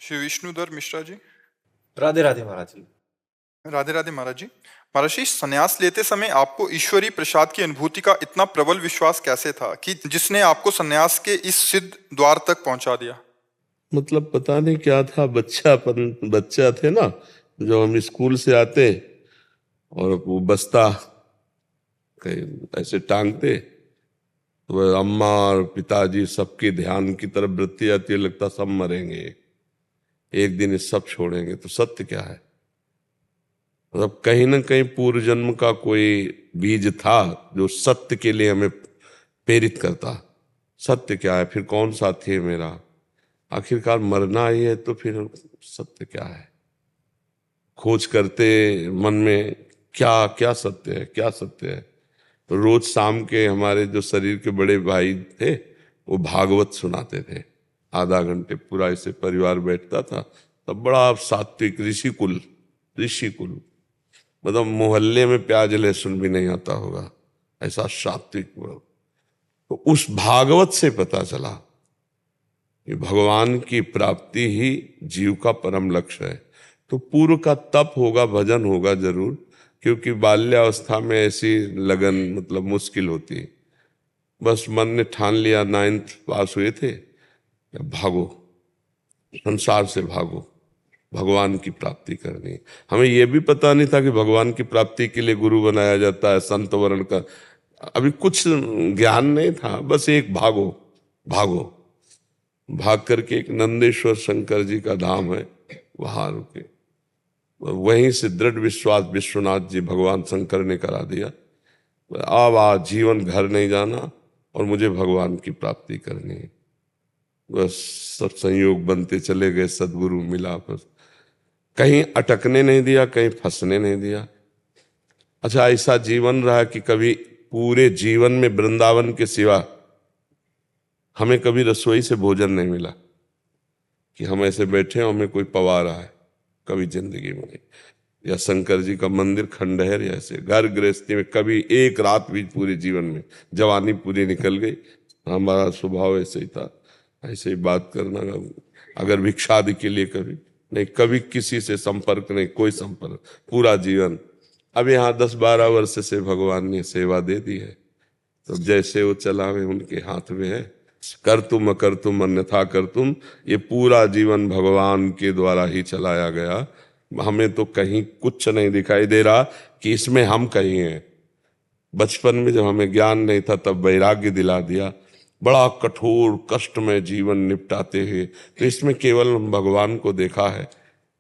श्री विष्णुधर मिश्रा जी। राधे राधे महाराज जी। राधे राधे महाराज जी। महाराज जी, संन्यास लेते समय आपको ईश्वरीय प्रसाद की अनुभूति का इतना प्रबल विश्वास कैसे था कि जिसने आपको संन्यास के इस सिद्ध द्वार तक पहुंचा दिया? मतलब पता नहीं क्या था, बच्चा थे ना, जब हम स्कूल से आते और वो बस्ता कहीं ऐसे टांगते तो वह अम्मा और पिताजी सबके ध्यान की तरफ वृत्ति आती है, लगता सब मरेंगे एक दिन, ये सब छोड़ेंगे। तो सत्य क्या है? मतलब कहीं ना कहीं पूर्व जन्म का कोई बीज था जो सत्य के लिए हमें प्रेरित करता। सत्य क्या है? फिर कौन साथी है मेरा? आखिरकार मरना ही है, तो फिर सत्य क्या है? खोज करते मन में, क्या क्या सत्य है, क्या सत्य है। तो रोज शाम के हमारे जो शरीर के बड़े भाई थे वो भागवत सुनाते थे, आधा घंटे पूरा ऐसे परिवार बैठता था। तब बड़ा सात्विक ऋषि कुल, मतलब मोहल्ले में प्याज लहसुन भी नहीं आता होगा, ऐसा सात्विक। तो उस भागवत से पता चला कि भगवान की प्राप्ति ही जीव का परम लक्ष्य है। तो पूर्व का तप होगा, भजन होगा जरूर, क्योंकि बाल्यावस्था में ऐसी लगन मतलब मुश्किल होती है। बस मन ने ठान लिया, 9th पास हुए थे, भागो, संसार से भागो, भगवान की प्राप्ति करनी है। हमें यह भी पता नहीं था कि भगवान की प्राप्ति के लिए गुरु बनाया जाता है, संत वर्ण का अभी कुछ ज्ञान नहीं था। बस एक भागो भागो, भाग करके एक नंदेश्वर शंकर जी का धाम है, वहां रुके। वहीं से दृढ़ विश्वास विश्वनाथ जी भगवान शंकर ने करा दिया, अब आज जीवन घर नहीं जाना और मुझे भगवान की प्राप्ति करनी है। बस सब संयोग बनते चले गए, सदगुरु मिला, बस कहीं अटकने नहीं दिया, कहीं फंसने नहीं दिया। अच्छा, ऐसा जीवन रहा कि कभी पूरे जीवन में वृंदावन के सिवा हमें कभी रसोई से भोजन नहीं मिला कि हम ऐसे बैठे हैं हमें कोई पवा रहा है, कभी जिंदगी में नहीं। या शंकर जी का मंदिर खंडहर, ऐसे घर गृहस्थी में कभी एक रात भी पूरे जीवन में, जवानी पूरी निकल गई, हमारा स्वभाव ऐसे ही था, ऐसे ही बात करना। अगर भिक्षादि के लिए कभी नहीं, कभी किसी से संपर्क नहीं, कोई संपर्क पूरा जीवन। अब यहाँ 10-12 वर्ष से भगवान ने सेवा दे दी है, तो जैसे वो चला हुए उनके हाथ में है। कर तुम अकर तुम अन्यथा कर तुम, ये पूरा जीवन भगवान के द्वारा ही चलाया गया। हमें तो कहीं कुछ नहीं दिखाई दे रहा कि इसमें हम कहीं हैं। बचपन में जब हमें ज्ञान नहीं था तब वैराग्य दिला दिया, बड़ा कठोर कष्ट में जीवन निपटाते हुए, तो इसमें केवल भगवान को देखा है।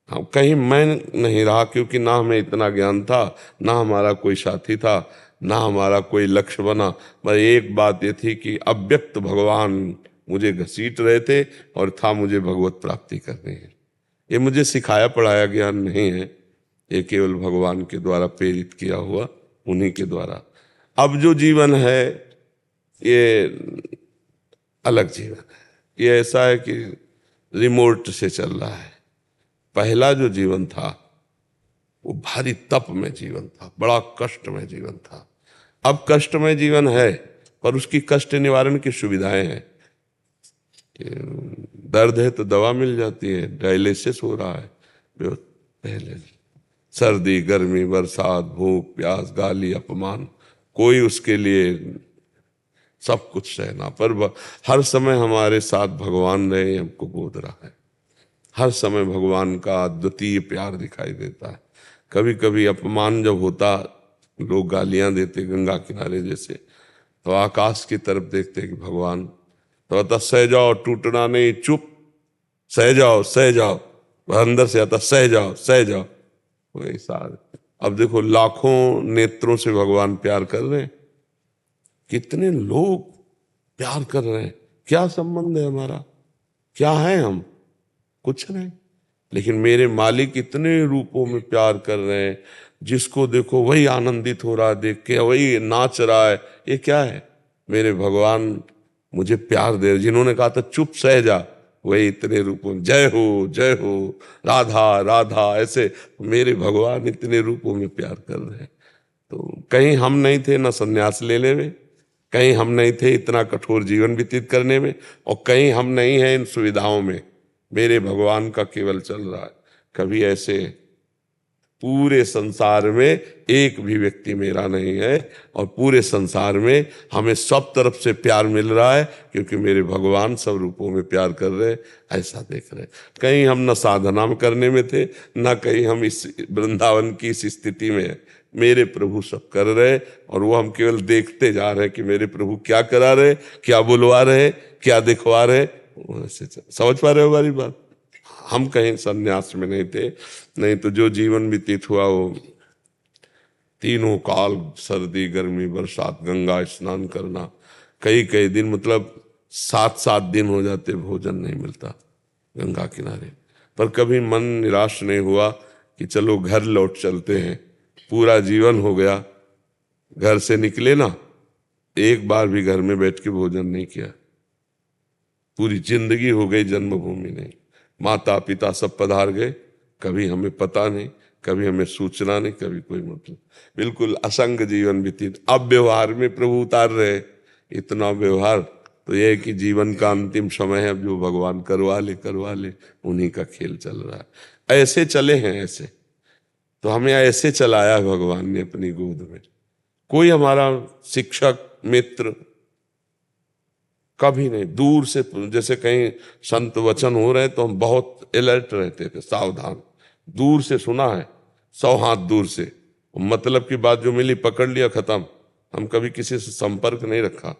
हम कहीं मैं नहीं रहा, क्योंकि ना हमें इतना ज्ञान था, ना हमारा कोई साथी था, ना हमारा कोई लक्ष्य बना। पर एक बात ये थी कि अव्यक्त भगवान मुझे घसीट रहे थे और था मुझे भगवत प्राप्ति करनी है। ये मुझे सिखाया पढ़ाया ज्ञान नहीं है, ये केवल भगवान के द्वारा प्रेरित किया हुआ, उन्हीं के द्वारा। अब जो जीवन है ये अलग जीवन है, ये ऐसा है कि रिमोट से चल रहा है। पहला जो जीवन था वो भारी तप में जीवन था, बड़ा कष्ट में जीवन था। अब कष्ट में जीवन है पर उसकी कष्ट निवारण की सुविधाएं हैं। दर्द है तो दवा मिल जाती है, डायलिसिस हो रहा है पहले। सर्दी गर्मी बरसात भूख प्यास गाली अपमान, कोई उसके लिए सब कुछ सहना, पर हर समय हमारे साथ भगवान रहे, हमको बोध रहा है। हर समय भगवान का अद्वितीय प्यार दिखाई देता है। कभी कभी अपमान जब होता, लोग गालियां देते गंगा किनारे जैसे, तो आकाश की तरफ देखते कि भगवान, तो आता सह जाओ, टूटना नहीं, चुप, सह जाओ सह जाओ। वह अंदर से आता सह जाओ सह जाओ, वही सारे। अब देखो लाखों नेत्रों से भगवान प्यार कर रहे हैं, कितने लोग प्यार कर रहे हैं, क्या संबंध है हमारा, क्या है हम? कुछ नहीं। लेकिन मेरे मालिक इतने रूपों में प्यार कर रहे हैं, जिसको देखो वही आनंदित हो रहा है देख के, वही नाच रहा है। ये क्या है? मेरे भगवान मुझे प्यार दे। जिन्होंने कहा था चुप सह जा, वही इतने रूपों में जय हो राधा राधा, ऐसे मेरे भगवान इतने रूपों में प्यार कर रहे हैं। तो कहीं हम नहीं थे ना संन्यास लेने में, कहीं हम नहीं थे इतना कठोर जीवन व्यतीत करने में, और कहीं हम नहीं हैं इन सुविधाओं में मेरे भगवान का केवल चल रहा है। कभी ऐसे पूरे संसार में एक भी व्यक्ति मेरा नहीं है, और पूरे संसार में हमें सब तरफ से प्यार मिल रहा है, क्योंकि मेरे भगवान सब रूपों में प्यार कर रहे हैं, ऐसा देख रहे हैं। कहीं हम न साधना करने में थे, न कहीं हम इस वृंदावन की इस स्थिति में है। मेरे प्रभु सब कर रहे, और वो हम केवल देखते जा रहे हैं कि मेरे प्रभु क्या करा रहे, क्या बुलवा रहे, क्या दिखवा रहे। समझ पा रहे हो हमारी बात? हम कहीं संन्यास में नहीं थे, नहीं तो जो जीवन व्यतीत हुआ वो तीनों काल, सर्दी गर्मी बरसात, गंगा स्नान करना, कई कई दिन, मतलब 7-7 दिन हो जाते भोजन नहीं मिलता गंगा किनारे। पर कभी मन निराश नहीं हुआ कि चलो घर लौट चलते हैं। पूरा जीवन हो गया, घर से निकले ना, एक बार भी घर में बैठ के भोजन नहीं किया। पूरी जिंदगी हो गई जन्मभूमि नहीं, माता पिता सब पधार गए, कभी हमें पता नहीं, कभी हमें सूचना नहीं, कभी कोई मतलब, बिल्कुल असंग जीवन व्यतीत। अब व्यवहार में प्रभु उतार रहे, इतना व्यवहार तो यह है कि जीवन का अंतिम समय है, अब जो भगवान करवा ले, उन्हीं का खेल चल रहा है। ऐसे चले हैं, ऐसे तो हमें ऐसे चलाया भगवान ने अपनी गोद में। कोई हमारा शिक्षक मित्र कभी नहीं, दूर से, जैसे कहीं संत वचन हो रहे तो हम बहुत अलर्ट रहते थे, सावधान, दूर से सुना है, 100 हाथ दूर से, मतलब की बात जो मिली पकड़ लिया, खत्म। हम कभी किसी से संपर्क नहीं रखा,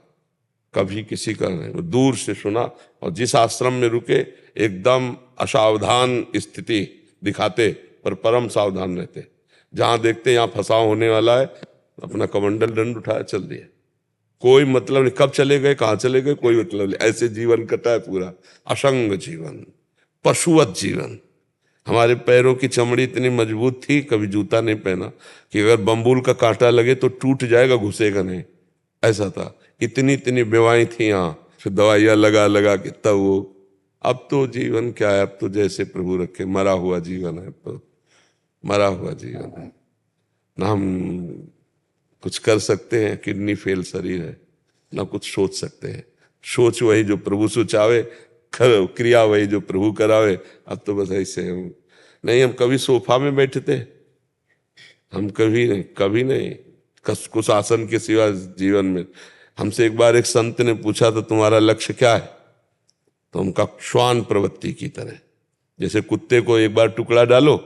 कभी किसी का नहीं, दूर से सुना। और जिस आश्रम में रुके एकदम असावधान स्थिति दिखाते, पर परम सावधान रहते। जहां देखते यहाँ फंसाव होने वाला है, अपना कमंडल दंड उठाया, चल दिए, कोई मतलब नहीं, कब चले गए कहाँ चले गए कोई मतलब नहीं। ऐसे जीवन कटा है पूरा, असंग जीवन, पशुवत जीवन। हमारे पैरों की चमड़ी इतनी मजबूत थी, कभी जूता नहीं पहना कि अगर बम्बूल का कांटा लगे तो टूट जाएगा, घुसेगा नहीं, ऐसा था। इतनी इतनी बेवाएं थी यहाँ, फिर दवाइयाँ लगा लगा के तब वो। अब तो जीवन क्या है, अब तो जैसे प्रभु रखे, मरा हुआ जीवन है, तो मरा हुआ जीवन है ना। हम कुछ कर सकते हैं, किडनी फेल शरीर है, ना कुछ सोच सकते हैं। सोच वही जो प्रभु सोचावे, क्रिया वही जो प्रभु करावे। अब तो बस ऐसे नहीं, हम कभी सोफा में बैठे थे, हम कभी नहीं कुछ आसन के सिवा जीवन में। हमसे एक बार एक संत ने पूछा तो तुम्हारा लक्ष्य क्या है, तो उनका श्वान प्रवृत्ति की तरह, जैसे कुत्ते को एक बार टुकड़ा डालो,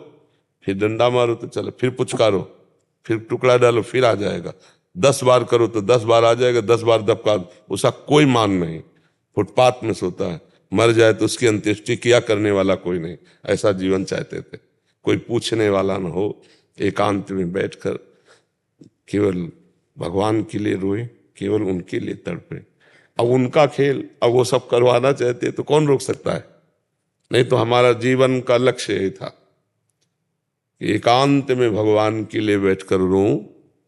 फिर डंडा मारो तो चलो, फिर पुचकारो, फिर टुकड़ा डालो, फिर आ जाएगा, 10 बार करो तो 10 बार आ जाएगा, 10 बार दबका, उसका कोई मान नहीं। फुटपाथ में सोता है, मर जाए तो उसकी अंत्येष्टि किया करने वाला कोई नहीं, ऐसा जीवन चाहते थे। कोई पूछने वाला न हो, एकांत में बैठकर केवल भगवान के लिए रोए, केवल उनके लिए तड़पे। अब उनका खेल, अब वो सब करवाना चाहते तो कौन रोक सकता है? नहीं तो हमारा जीवन का लक्ष्य यही था कि एकांत में भगवान के लिए बैठकर रोऊं,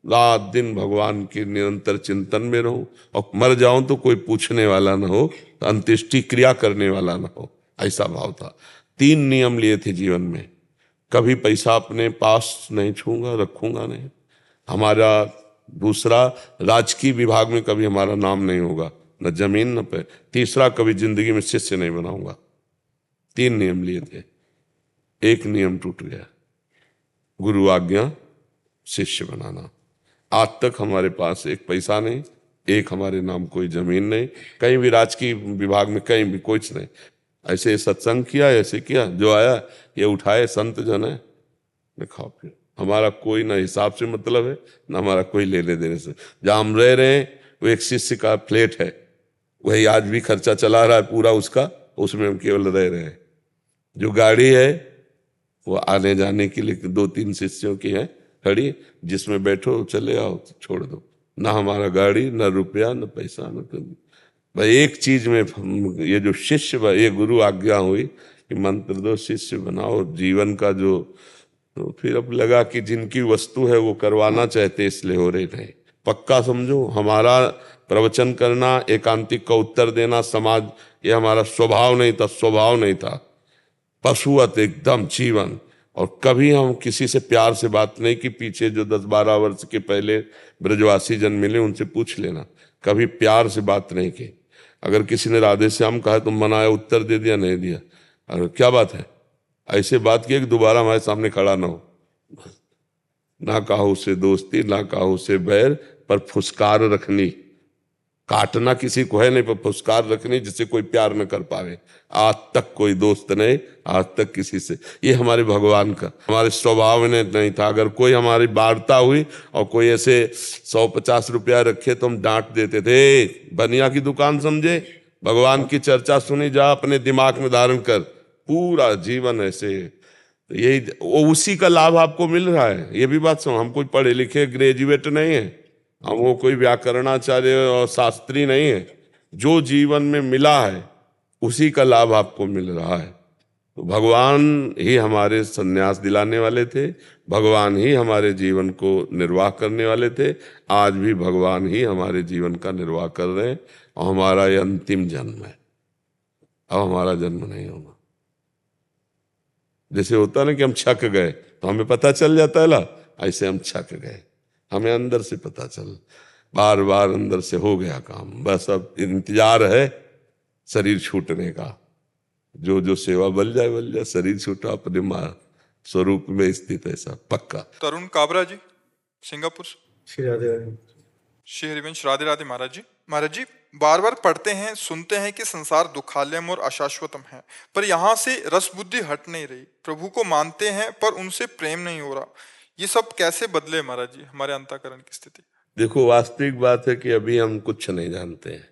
रात दिन भगवान के निरंतर चिंतन में रहूं, और मर जाऊं तो कोई पूछने वाला ना हो, अंत्येष्टि क्रिया करने वाला ना हो, ऐसा भाव था। 3 नियम लिए थे जीवन में, कभी पैसा अपने पास नहीं छूंगा, रखूंगा नहीं। हमारा दूसरा, राजकीय विभाग में कभी हमारा नाम नहीं होगा, न जमीन न पे। तीसरा, कभी जिंदगी में शिष्य नहीं बनाऊंगा। 3 नियम लिए थे, एक नियम टूट गया, गुरु आज्ञा शिष्य बनाना। आज तक हमारे पास एक पैसा नहीं, एक हमारे नाम कोई जमीन नहीं, कहीं भी राजकीय विभाग में कहीं भी कुछ नहीं। ऐसे सत्संग किया, ऐसे किया, जो आया ये उठाए, संत जन है, खाओ फिर। हमारा कोई ना हिसाब से मतलब है, ना हमारा कोई लेने देने से। जहाँ हम रह रहे हैं वो एक शिष्य का फ्लैट है, वही आज भी खर्चा चला रहा है पूरा उसका, उसमें हम केवल रह रहे हैं। जो गाड़ी है वो आने जाने के लिए 2-3 शिष्यों की है खड़ी, जिसमें बैठो चले आओ, छोड़ दो। ना हमारा गाड़ी, ना रुपया, ना पैसा, ना कभी। भाई एक चीज में ये जो शिष्य, ये गुरु आज्ञा हुई कि मंत्र दो, शिष्य बनाओ जीवन का जो। तो फिर अब लगा कि जिनकी वस्तु है वो करवाना चाहते, इसलिए हो रहे नहीं। पक्का समझो, हमारा प्रवचन करना, एकांतिक का उत्तर देना, समाज, ये हमारा स्वभाव नहीं था, स्वभाव नहीं था, पशुवत एकदम जीवन। और कभी हम किसी से प्यार से बात नहीं की। पीछे जो 10-12 वर्ष के पहले ब्रजवासी जन मिले, उनसे पूछ लेना, कभी प्यार से बात नहीं की। अगर किसी ने राधे श्याम कहा तो मनाया, उत्तर दे दिया, नहीं दिया। और क्या बात है, ऐसे बात की कि दोबारा हमारे सामने खड़ा ना हो। ना काहू से दोस्ती, ना काहू से बैर, पर फुसकार रखनी। काटना किसी को है नहीं, पर फुसकार रखनी जिससे कोई प्यार न कर पावे। आज तक कोई दोस्त नहीं, आज तक किसी से। ये हमारे भगवान का, हमारे स्वभाव में नहीं था। अगर कोई हमारी वार्ता हुई और कोई ऐसे 100-50 रुपया रखे तो हम डांट देते थे, बनिया की दुकान समझे। भगवान की चर्चा सुनी जा, अपने दिमाग में धारण कर, पूरा जीवन ऐसे। तो यही उसी का लाभ आपको मिल रहा है। ये भी बात सुनो, हम कोई पढ़े लिखे ग्रेजुएट नहीं है, हम वो कोई व्याकरणाचार्य और शास्त्री नहीं है। जो जीवन में मिला है उसी का लाभ आपको मिल रहा है। तो भगवान ही हमारे संन्यास दिलाने वाले थे, भगवान ही हमारे जीवन को निर्वाह करने वाले थे। आज भी भगवान ही हमारे जीवन का निर्वाह कर रहे हैं। और हमारा ये अंतिम जन्म है, अब हमारा जन्म नहीं होगा। जैसे होता ना कि हम छक गए तो हमें पता चल जाता है ला, ऐसे हम छक गए, हमें अंदर से पता चल, बार बार अंदर से हो गया काम। बस अब इंतजार है शरीर छूटने का। जो जो सेवा बल जाए, शरीर छूटा अपने माँ स्वरूप में स्थित, ऐसा पक्का। तरुण काबरा जी, सिंगापुर से। श्री राधे राधे। श्री हरिवंश, राधे राधे महाराज जी। महाराज जी, बार बार पढ़ते हैं, सुनते हैं कि संसार दुखालयम और अशाश्वतम है, पर यहाँ से रस बुद्धि हट नहीं रही। प्रभु को मानते हैं पर उनसे प्रेम नहीं हो रहा। ये सब कैसे बदले महाराज जी, हमारे अंतःकरण की स्थिति? देखो, वास्तविक बात है कि अभी हम कुछ नहीं जानते हैं।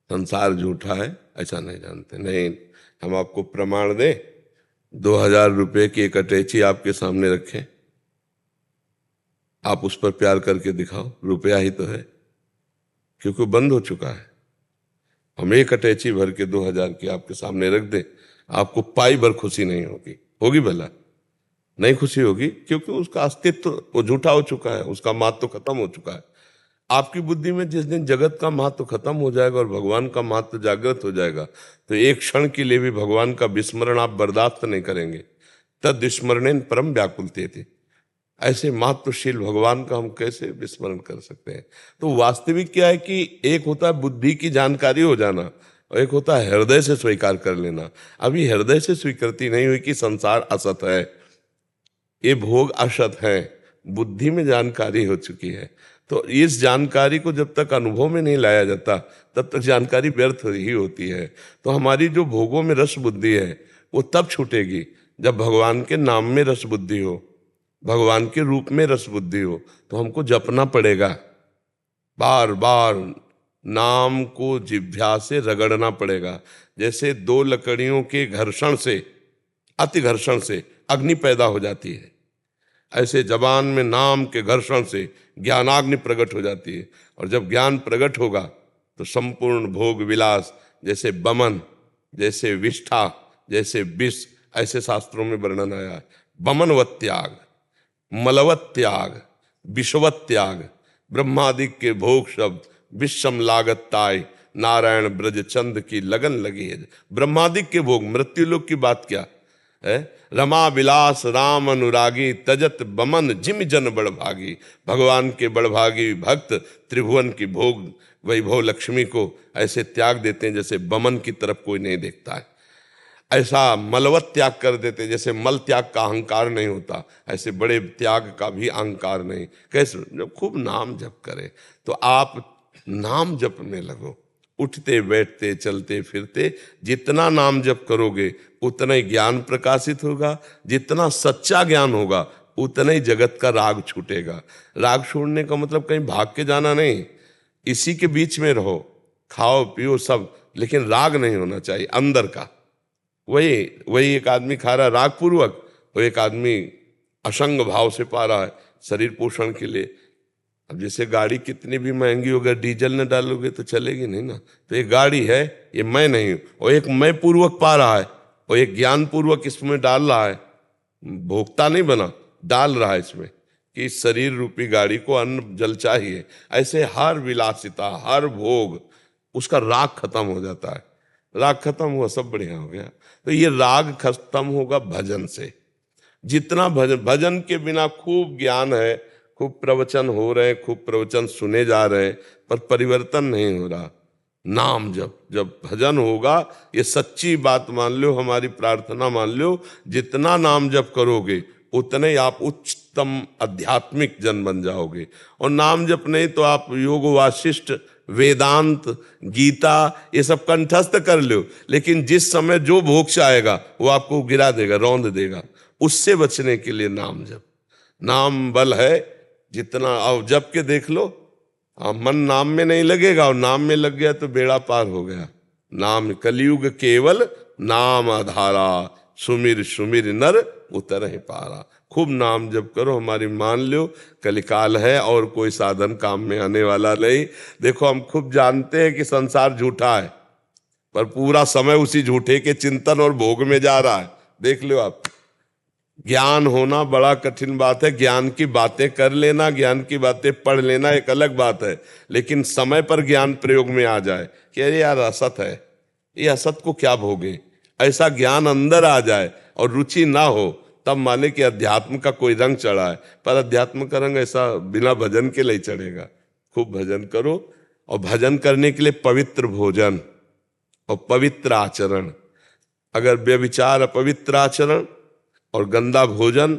संसार झूठा है ऐसा नहीं जानते। नहीं, हम आपको प्रमाण दें, 2000 रुपए की एक अटैची आपके सामने रखें, आप उस पर प्यार करके दिखाओ, रुपया ही तो है, क्योंकि बंद हो चुका है। हम एक अटैची भर के 2000 की आपके सामने रख दें, आपको पाई भर खुशी नहीं होगी। होगी भला? नहीं खुशी होगी, क्योंकि उसका अस्तित्व वो झूठा हो चुका है, उसका महत्व खत्म हो चुका है। आपकी बुद्धि में जिस दिन जगत का महत्व खत्म हो जाएगा और भगवान का महत्व जागृत हो जाएगा, तो एक क्षण के लिए भी भगवान का विस्मरण आप बर्दाश्त नहीं करेंगे। तद विस्मरणेन परम व्याकुलते थे। ऐसे महत्वशील भगवान का हम कैसे विस्मरण कर सकते हैं? तो वास्तविक क्या है कि एक होता है बुद्धि की जानकारी हो जाना, और एक होता है हृदय से स्वीकार कर लेना। अभी हृदय से स्वीकृति नहीं हुई कि संसार असत है, ये भोग असत है, बुद्धि में जानकारी हो चुकी है। तो इस जानकारी को जब तक अनुभव में नहीं लाया जाता, तब तक जानकारी व्यर्थ ही होती है। तो हमारी जो भोगों में रस बुद्धि है वो तब छूटेगी जब भगवान के नाम में रस बुद्धि हो, भगवान के रूप में रस बुद्धि हो। तो हमको जपना पड़ेगा, बार बार नाम को जिह्वा से रगड़ना पड़ेगा। जैसे दो लकड़ियों के घर्षण से, अति घर्षण से अग्नि पैदा हो जाती है, ऐसे जबान में नाम के घर्षण से ज्ञानाग्नि प्रकट हो जाती है। और जब ज्ञान प्रकट होगा तो संपूर्ण भोग विलास, जैसे बमन, जैसे विष्ठा, जैसे विष, ऐसे शास्त्रों में वर्णन आया है। बमनवत त्याग, मलवत त्याग, विषवत त्याग, ब्रह्मादिक के भोग शब्द विषम लागत ताय, नारायण ब्रज चंद की लगन लगी है। ब्रह्मादिक के भोग, मृत्यु लोक की बात क्या है? रमा विलास राम अनुरागी, तजत बमन जिम जन बड़भागी। भगवान के बड़भागी भक्त त्रिभुवन की भोग वैभव लक्ष्मी को ऐसे त्याग देते हैं जैसे बमन की तरफ कोई नहीं देखता है। ऐसा मलवत त्याग कर देते, जैसे मल त्याग का अहंकार नहीं होता, ऐसे बड़े त्याग का भी अहंकार नहीं। कैसे? जब खूब नाम जप करे, तो आप नाम जपने लगो, उठते बैठते चलते फिरते जितना नाम जप करोगे उतना ही ज्ञान प्रकाशित होगा। जितना सच्चा ज्ञान होगा उतना ही जगत का राग छूटेगा। राग छोड़ने का मतलब कहीं भाग के जाना नहीं, इसी के बीच में रहो, खाओ पियो सब, लेकिन राग नहीं होना चाहिए अंदर का। वही एक आदमी खा रहा है राग पूर्वक, वो एक आदमी असंग भाव से पा रहा है शरीर पोषण के लिए। अब जैसे गाड़ी कितनी भी महंगी होगी, डीजल न डालोगे तो चलेगी नहीं ना। तो ये गाड़ी है, ये मैं नहीं हूँ, और एक मैं पूर्वक पा रहा है और एक ज्ञान पूर्वक इसमें डाल रहा है, भोक्ता नहीं बना, डाल रहा है इसमें कि इस शरीर रूपी गाड़ी को अन्न जल चाहिए। ऐसे हर विलासिता, हर भोग, उसका राग खत्म हो जाता है। राग खत्म हुआ, सब बढ़िया हो गया। तो ये राग खत्म होगा भजन से। जितना भजन के बिना खूब ज्ञान है, खूब प्रवचन हो रहे हैं, खूब प्रवचन सुने जा रहे हैं, पर परिवर्तन नहीं हो रहा। नाम जब भजन होगा, ये सच्ची बात मान लो, हमारी प्रार्थना मान लो, जितना नाम जप करोगे उतने आप उच्चतम आध्यात्मिक जन बन जाओगे। और नाम जप नहीं तो आप योग वाशिष्ठ, वेदांत, गीता ये सब कंठस्थ कर लो, लेकिन जिस समय जो मोक्ष आएगा वो आपको गिरा देगा, रौंद देगा। उससे बचने के लिए नाम जप, नाम बल है। जितना अब जप के देख लो, मन नाम में नहीं लगेगा और नाम में लग गया तो बेड़ा पार हो गया। नाम कलयुग केवल नाम आधारा, सुमिर सुमिर नर उतर ही पारा। खूब नाम जप करो। हमारी मान लो कलिकाल है और कोई साधन काम में आने वाला नहीं। देखो हम खूब जानते हैं कि संसार झूठा है, पर पूरा समय उसी झूठे के चिंतन और भोग में जा रहा है। देख लो आप, ज्ञान होना बड़ा कठिन बात है। ज्ञान की बातें कर लेना, ज्ञान की बातें पढ़ लेना एक अलग बात है, लेकिन समय पर ज्ञान प्रयोग में आ जाए कि अरे यार असत है, ये असत को क्या भोगे, ऐसा ज्ञान अंदर आ जाए और रुचि ना हो, तब माने कि अध्यात्म का कोई रंग चढ़ा है। पर अध्यात्म का रंग ऐसा बिना भजन के नहीं चढ़ेगा। खूब भजन करो, और भजन करने के लिए पवित्र भोजन और पवित्र आचरण। अगर व्यभिचार, अपवित्र आचरण और गंदा भोजन,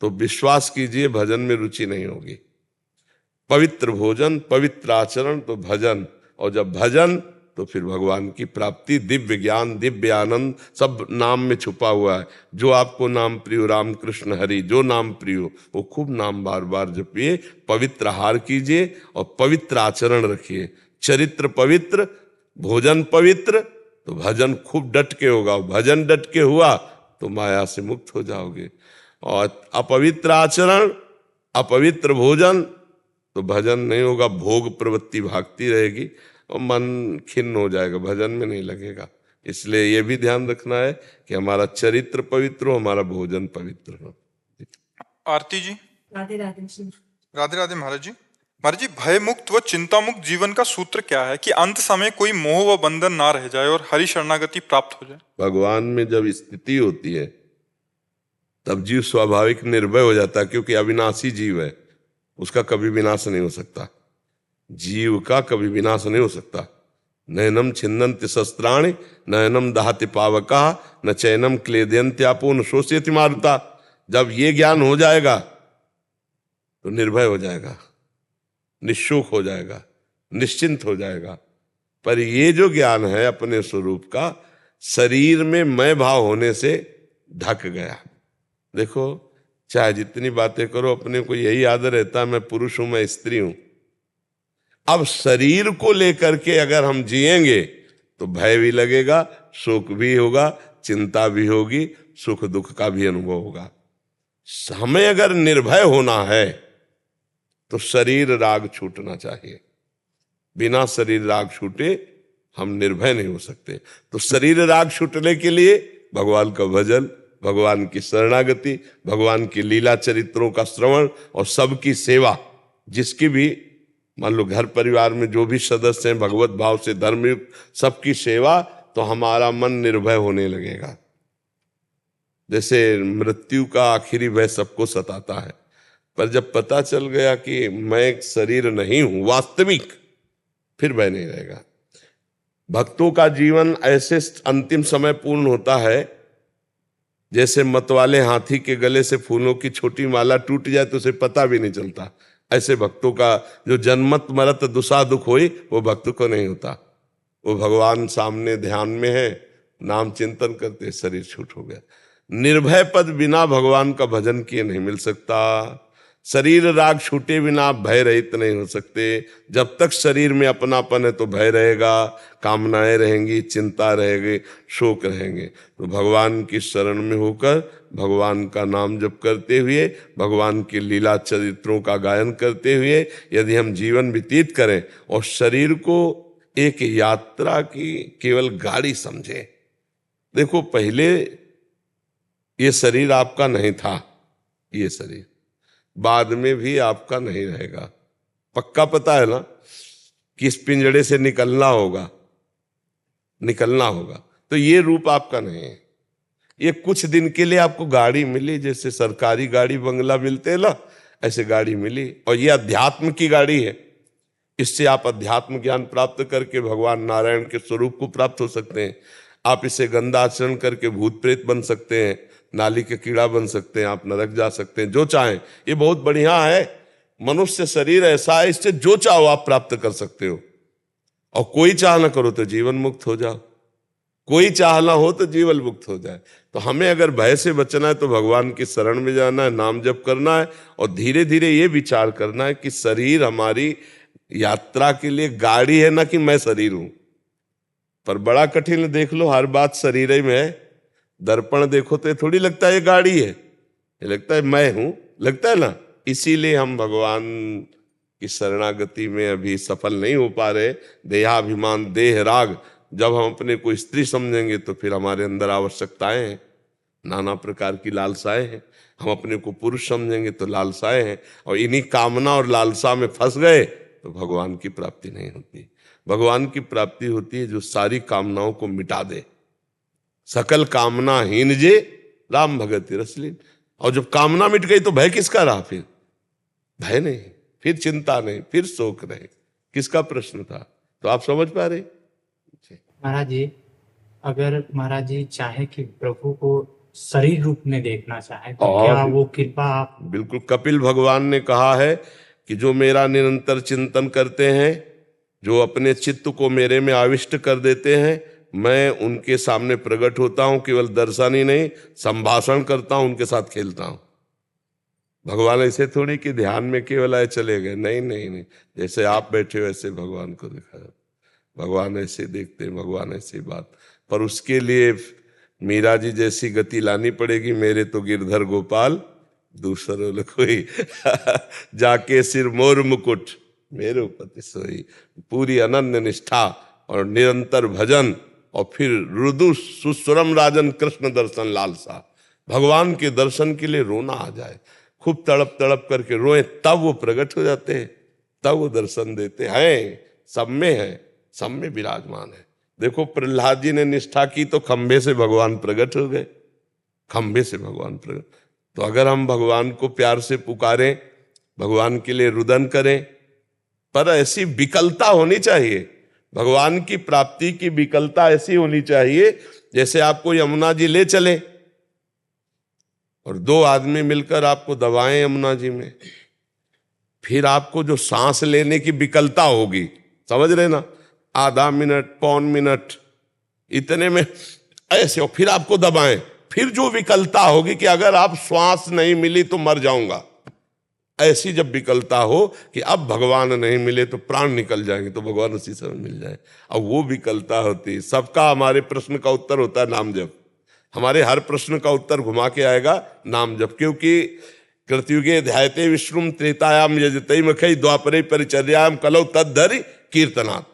तो विश्वास कीजिए भजन में रुचि नहीं होगी। पवित्र भोजन, पवित्र आचरण तो भजन, और जब भजन तो फिर भगवान की प्राप्ति, दिव्य ज्ञान, दिव्य आनंद सब नाम में छुपा हुआ है। जो आपको नाम प्रियो, राम कृष्ण हरि, जो नाम प्रियो वो खूब नाम बार बार जपिए, पवित्र आहार कीजिए और पवित्र आचरण रखिए। चरित्र पवित्र, भोजन पवित्र, तो भजन खूब डट के होगा। भजन डट के हुआ तो माया से मुक्त हो जाओगे। और अपवित्र आचरण, अपवित्र भोजन, तो भजन नहीं होगा। भोग प्रवृत्ति भागती रहेगी और मन खिन्न हो जाएगा, भजन में नहीं लगेगा। इसलिए ये भी ध्यान रखना है कि हमारा चरित्र पवित्र हो, हमारा भोजन पवित्र हो। आरती जी। राधे राधे। राधे राधे महाराज जी। महाराज जी, भय मुक्त व चिंता मुक्त जीवन का सूत्र क्या है कि अंत समय कोई मोह व बंधन ना रह जाए और हरि शरणागति प्राप्त हो जाए? भगवान में जब स्थिति होती है तब जीव स्वाभाविक निर्भय हो जाता है, क्योंकि अविनाशी जीव है, उसका कभी विनाश नहीं हो सकता। जीव का कभी विनाश नहीं हो सकता। नयनम छिन्नन्ति शस्त्राणि, नयनम दहति पावका, न चैनम क्लेदयन्त्यापो न शोषयति मारुता। जब ये ज्ञान हो जाएगा तो निर्भय हो जाएगा, निःशुक हो जाएगा, निश्चिंत हो जाएगा। पर ये जो ज्ञान है अपने स्वरूप का, शरीर में मैं भाव होने से ढक गया। देखो, चाहे जितनी बातें करो, अपने को यही याद रहता है मैं पुरुष हूं, मैं स्त्री हूं। अब शरीर को लेकर के अगर हम जिएंगे तो भय भी लगेगा, शोक भी होगा, चिंता भी होगी, सुख दुख का भी अनुभव होगा। हमें अगर निर्भय होना है तो शरीर राग छूटना चाहिए। बिना शरीर राग छूटे हम निर्भय नहीं हो सकते। तो शरीर राग छूटने के लिए भगवान का भजन, भगवान की शरणागति, भगवान की लीला चरित्रों का श्रवण और सबकी सेवा। जिसकी भी मान लो घर परिवार में जो भी सदस्य हैं भगवत भाव से धर्मयुक्त, सबकी सेवा, तो हमारा मन निर्भय होने लगेगा। जैसे मृत्यु का आखिरी भय सबको सताता है, पर जब पता चल गया कि मैं एक शरीर नहीं हूं वास्तविक, फिर भय नहीं रहेगा। भक्तों का जीवन ऐसे अंतिम समय पूर्ण होता है जैसे मतवाले हाथी के गले से फूलों की छोटी माला टूट जाए तो उसे पता भी नहीं चलता। ऐसे भक्तों का जो जन्मत मरत दुसा दुख होई, वो भक्त को नहीं होता। वो भगवान सामने ध्यान में है, नाम चिंतन करते, शरीर छूट हो गया। निर्भय पद बिना भगवान का भजन किए नहीं मिल सकता। शरीर राग छूटे बिना आप भय रहित नहीं हो सकते। जब तक शरीर में अपनापन है तो भय रहेगा, कामनाएं रहेंगी, चिंता रहेगी, शोक रहेंगे। तो भगवान की शरण में होकर भगवान का नाम जप करते हुए, भगवान की लीला चरित्रों का गायन करते हुए यदि हम जीवन व्यतीत करें और शरीर को एक यात्रा की केवल गाड़ी समझे। देखो, पहले ये शरीर आपका नहीं था, ये शरीर बाद में भी आपका नहीं रहेगा। पक्का पता है ना कि इस पिंजड़े से निकलना होगा, निकलना होगा। तो ये रूप आपका नहीं है। ये कुछ दिन के लिए आपको गाड़ी मिली, जैसे सरकारी गाड़ी बंगला मिलते हैं ना, ऐसे गाड़ी मिली। और ये अध्यात्म की गाड़ी है। इससे आप अध्यात्म ज्ञान प्राप्त करके भगवान नारायण के स्वरूप को प्राप्त हो सकते हैं। आप इसे गंदा आचरण करके भूत प्रेत बन सकते हैं, नाली के कीड़ा बन सकते हैं, आप नरक जा सकते हैं, जो चाहें। ये बहुत बढ़िया है, मनुष्य शरीर ऐसा है, इससे जो चाहो आप प्राप्त कर सकते हो। और कोई चाह ना करो तो जीवन मुक्त हो जाओ, कोई चाह ना हो तो जीवन मुक्त हो जाए। तो हमें अगर भय से बचना है तो भगवान की शरण में जाना है, नाम जप करना है, और धीरे धीरे ये विचार करना है कि शरीर हमारी यात्रा के लिए गाड़ी है, ना कि मैं शरीर हूं। पर बड़ा कठिन, देख लो हर बात शरीर ही में है। दर्पण देखो तो थोड़ी लगता है ये गाड़ी है, ये लगता है मैं हूं, लगता है ना। इसीलिए हम भगवान की शरणागति में अभी सफल नहीं हो पा रहे। देहाभिमान, देह राग, जब हम अपने को स्त्री समझेंगे तो फिर हमारे अंदर आवश्यकताएं हैं, नाना प्रकार की लालसाएं हैं। हम अपने को पुरुष समझेंगे तो लालसाएं हैं, और इन्हीं कामना और लालसा में फंस गए तो भगवान की प्राप्ति नहीं होती। भगवान की प्राप्ति होती है जो सारी कामनाओं को मिटा दे। सकल कामना हीन जे राम भगति रसलीन। और जब कामना मिट गई तो भय किसका रहा? फिर भय नहीं, फिर चिंता नहीं, फिर शोक नहीं, किसका प्रश्न था? तो आप समझ पा रहे महाराज जी, अगर महाराज जी चाहे कि प्रभु को शरीर रूप में देखना चाहे तो क्या वो कृपा आप? बिल्कुल, कपिल भगवान ने कहा है कि जो मेरा निरंतर चिंतन करते हैं, जो अपने चित्त को मेरे में आविष्ट कर देते हैं, मैं उनके सामने प्रकट होता हूं। केवल दर्शन ही नहीं, संभाषण करता हूं, उनके साथ खेलता हूं। भगवान ऐसे थोड़ी कि ध्यान में केवल आए चले गए, नहीं नहीं नहीं। जैसे आप बैठे हो ऐसे भगवान को देखा जाता, भगवान ऐसे देखते हैं, भगवान ऐसी बात। पर उसके लिए मीरा जी जैसी गति लानी पड़ेगी। मेरे तो गिरधर गोपाल दूसरों कोई जाके सिर मोर मुकुट मेरे उपति सोई। पूरी अनन्य निष्ठा और निरंतर भजन, और फिर रुदु सुस्वरम राजन कृष्ण दर्शन लालसा। भगवान के दर्शन के लिए रोना आ जाए, खूब तड़प तड़प करके रोए, तब वो प्रकट हो जाते हैं, तब वो दर्शन देते हैं। सब में है, सब में विराजमान है। देखो प्रहलाद जी ने निष्ठा की तो खंभे से भगवान प्रकट हो गए, खंभे से भगवान प्रकट। तो अगर हम भगवान को प्यार से पुकारें, भगवान के लिए रुदन करें, पर ऐसी विकलता होनी चाहिए। भगवान की प्राप्ति की विकलता ऐसी होनी चाहिए जैसे आपको यमुना जी ले चले और दो आदमी मिलकर आपको दबाएं यमुना जी में, फिर आपको जो सांस लेने की विकलता होगी, समझ रहे ना, आधा मिनट, पौन मिनट, इतने में ऐसे, और फिर आपको दबाएं, फिर जो विकलता होगी कि अगर आप श्वास नहीं मिली तो मर जाऊंगा, ऐसी जब विकलता हो कि अब भगवान नहीं मिले तो प्राण निकल जाएंगे, तो भगवान उसी समय मिल जाए। अब वो विकलता होती है। सबका हमारे प्रश्न का उत्तर होता है नाम जप। हमारे हर प्रश्न का उत्तर घुमा के आएगा नाम जप, क्योंकि कृतयुगे ध्यायते विष्णुम त्रेतायाम यजते मखई द्वापरे परिचर्याम कलौ तद्धरि कीर्तनात्।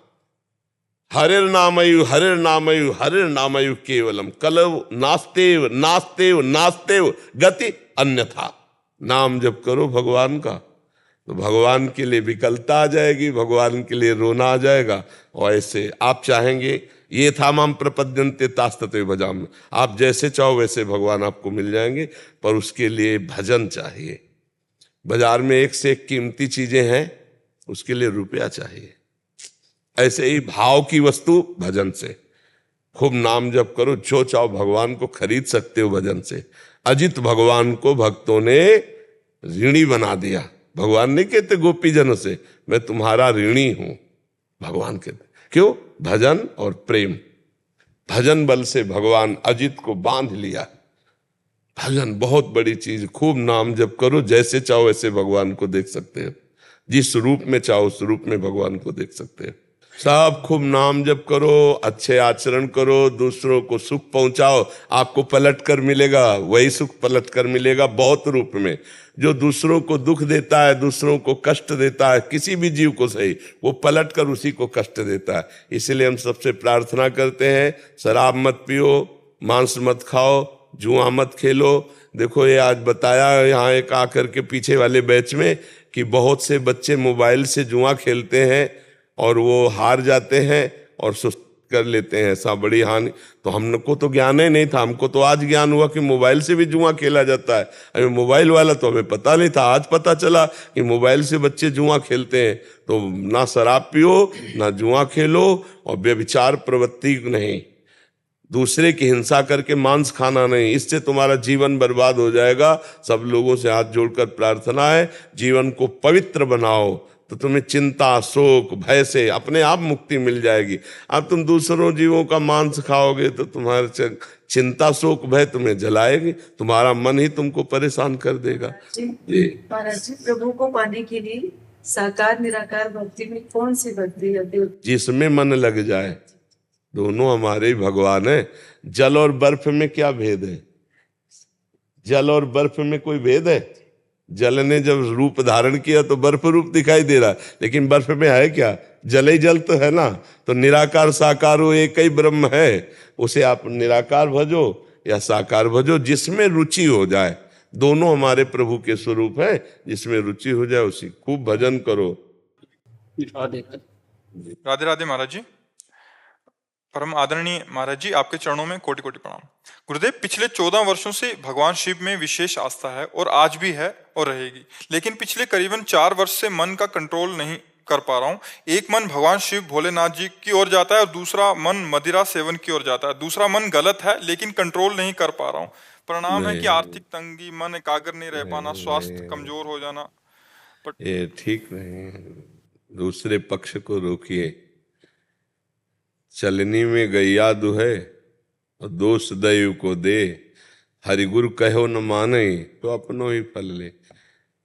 हरिर नामयु हरिर नामयु हरिर नामयु केवलम कलव नास्तेव नास्तेव नास्तेव गति अन्यथा। नाम जप करो भगवान का तो भगवान के लिए विकलता आ जाएगी, भगवान के लिए रोना आ जाएगा। और ऐसे आप चाहेंगे, ये था माम प्रपद्यन्ते तास्तते भजाम, आप जैसे चाहो वैसे भगवान आपको मिल जाएंगे, पर उसके लिए भजन चाहिए। बाजार में एक से एक कीमती चीजें हैं, उसके लिए रुपया चाहिए। ऐसे ही भाव की वस्तु भजन से। खूब नाम जप करो, जो चाहो भगवान को खरीद सकते हो भजन से। अजित भगवान को भक्तों ने ऋणी बना दिया। भगवान नहीं कहते गोपीजनों से मैं तुम्हारा ऋणी हूं, भगवान कहते क्यों? भजन और प्रेम। भजन बल से भगवान अजित को बांध लिया। भजन बहुत बड़ी चीज। खूब नाम जप करो, जैसे चाहो वैसे भगवान को देख सकते हो, जिस रूप में चाहो उस रूप में भगवान को देख सकते हो। सब खूब नाम जप करो, अच्छे आचरण करो, दूसरों को सुख पहुंचाओ, आपको पलट कर मिलेगा, वही सुख पलट कर मिलेगा बहुत रूप में। जो दूसरों को दुख देता है, दूसरों को कष्ट देता है, किसी भी जीव को सही, वो पलट कर उसी को कष्ट देता है। इसलिए हम सबसे प्रार्थना करते हैं, शराब मत पियो, मांस मत खाओ, जुआ मत खेलो। देखो ये आज बताया यहाँ एक आकर के पीछे वाले बैच में कि बहुत से बच्चे मोबाइल से जुआ खेलते हैं और वो हार जाते हैं और कर लेते हैं, ऐसा बड़ी हानि। तो हमको तो ज्ञान ही नहीं था, हमको तो आज ज्ञान हुआ कि मोबाइल से भी जुआ खेला जाता है। अरे मोबाइल वाला तो हमें पता नहीं था, आज पता चला कि मोबाइल से बच्चे जुआ खेलते हैं। तो ना शराब पियो, ना जुआ खेलो, और व्यभिचार प्रवृत्ति नहीं, दूसरे की हिंसा करके मांस खाना नहीं, इससे तुम्हारा जीवन बर्बाद हो जाएगा। सब लोगों से हाथ जोड़कर प्रार्थना है, जीवन को पवित्र बनाओ, तो तुम्हें चिंता, शोक, भय से अपने आप मुक्ति मिल जाएगी। अब तुम दूसरों जीवों का मांस खाओगे तो तुम्हारे चिंता, शोक, भय तुम्हें जलाएगी, तुम्हारा मन ही तुमको परेशान कर देगा। महाराज जी, प्रभु को पाने के लिए साकार निराकार भक्ति में कौन सी भक्ति है? जिसमें मन लग जाए, दोनों हमारे ही भगवान है। जल और बर्फ में क्या भेद है? जल और बर्फ में कोई भेद है? जल ने जब रूप धारण किया तो बर्फ रूप दिखाई दे रहा, लेकिन बर्फ में है क्या? जल ही जल तो है ना। तो निराकार साकार हो एक ही ब्रह्म है, उसे आप निराकार भजो या साकार भजो, जिसमें रुचि हो जाए। दोनों हमारे प्रभु के स्वरूप है, जिसमें रुचि हो जाए उसी खूब भजन करो। राधे राधे महाराज जी। परम आदरणीय महाराज जी, आपके चरणों में कोटि कोटि प्रणाम। गुरुदेव, पिछले 14 वर्षों से भगवान शिव में विशेष आस्था है और आज भी है और रहेगी, लेकिन पिछले करीबन 4 वर्ष से मन का कंट्रोल नहीं कर पा रहा हूँ। एक मन भगवान शिव भोलेनाथ जी की ओर जाता है और दूसरा मन मदिरा सेवन की ओर जाता है। दूसरा मन गलत है, लेकिन कंट्रोल नहीं कर पा रहा हूँ। परिणाम है कि आर्थिक तंगी, मन एकाग्र नहीं रह पाना, स्वास्थ्य कमजोर हो जाना। ये ठीक नहीं, दूसरे पक्ष को रोकिए। चलनी में गैया दुहे और दोष दैव को दे, हरिगुरु कहो न माने तो अपनो ही फल ले।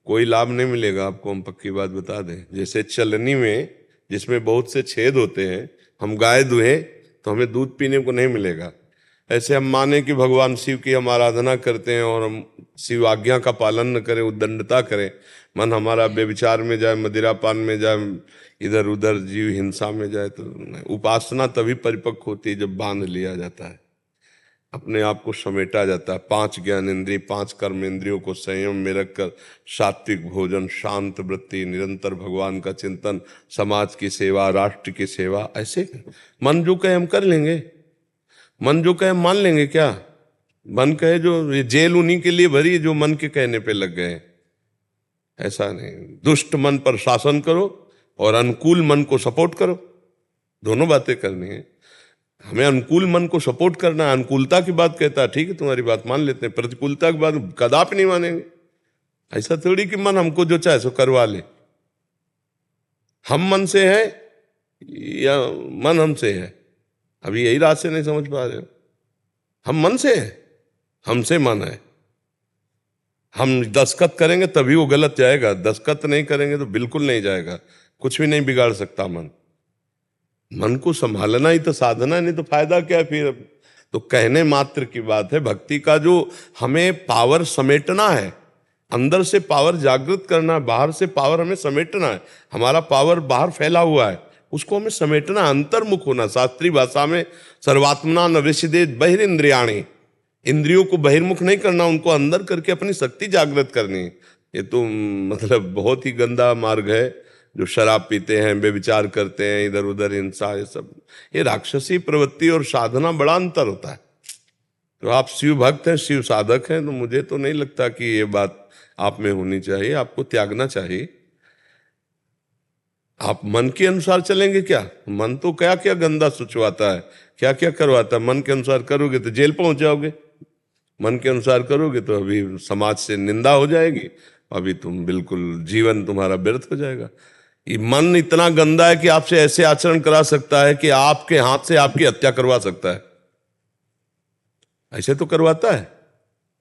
कोई लाभ नहीं मिलेगा आपको, हम पक्की बात बता दें। जैसे चलनी में जिसमें बहुत से छेद होते हैं, हम गाय दुहे तो हमें दूध पीने को नहीं मिलेगा। ऐसे हम माने कि भगवान शिव की हम आराधना करते हैं और हम शिव आज्ञा का पालन न करें, उद्दंडता करें, मन हमारा व्यभिचार में जाए, मदिरापान में जाए, इधर उधर जीव हिंसा में जाए, तो उपासना तभी परिपक्व होती है जब बांध लिया जाता है, अपने आप को समेटा जाता है। 5 ज्ञान इंद्रिय, 5 कर्म इंद्रियों को संयम में रखकर सात्विक भोजन, शांत वृत्ति, निरंतर भगवान का चिंतन, समाज की सेवा, राष्ट्र की सेवा, ऐसे मन जो कहे हम कर लेंगे, मन जो कहे हम मान लेंगे क्या? मन कहे जो, ये जेल उन्हीं के लिए भरी जो मन के कहने पे लग गए। ऐसा नहीं, दुष्ट मन पर शासन करो और अनुकूल मन को सपोर्ट करो, दोनों बातें करनी है। हमें अनुकूल मन को सपोर्ट करना है। अनुकूलता की बात कहता है, ठीक है तुम्हारी बात मान लेते हैं, प्रतिकूलता की बात कदापि नहीं मानेंगे। ऐसा थोड़ी कि मन हमको जो चाहे सो करवा ले। हम मन से है या मन हमसे है? अभी यही रात से नहीं समझ पा रहे हो। हम मन से है, हमसे मन है। हम दस्तखत करेंगे तभी वो गलत जाएगा, दस्तखत नहीं करेंगे तो बिल्कुल नहीं जाएगा। कुछ भी नहीं बिगाड़ सकता मन। मन को संभालना ही तो साधना है, नहीं तो फायदा क्या है फिर? तो कहने मात्र की बात है। भक्ति का जो हमें पावर समेटना है, अंदर से पावर जागृत करना है, बाहर से पावर हमें समेटना है। हमारा पावर बाहर फैला हुआ है, उसको हमें समेटना, अंतर्मुख होना। शास्त्रीय भाषा में सर्वात्मना न विषदेत बहिरिंद्रियाणि, इंद्रियों को बहिर्मुख नहीं करना, उनको अंदर करके अपनी शक्ति जागृत करनी। ये तो मतलब बहुत ही गंदा मार्ग है। जो शराब पीते हैं, बेविचार करते हैं, इधर उधर हिंसा, ये सब, ये राक्षसी प्रवृत्ति और साधना बड़ा अंतर होता है। तो आप शिव भक्त हैं, शिव साधक हैं, तो मुझे तो नहीं लगता कि ये बात आप में होनी चाहिए। आपको त्यागना चाहिए। आप मन के अनुसार चलेंगे क्या? मन तो क्या क्या गंदा सोचवाता है, क्या क्या करवाता है। मन के अनुसार करोगे तो जेल पहुंच जाओगे, मन के अनुसार करोगे तो अभी समाज से निंदा हो जाएगी, अभी तुम बिल्कुल जीवन तुम्हारा व्यर्थ हो जाएगा। ये मन इतना गंदा है कि आपसे ऐसे आचरण करा सकता है कि आपके हाथ से आपकी हत्या करवा सकता है। ऐसे तो करवाता है,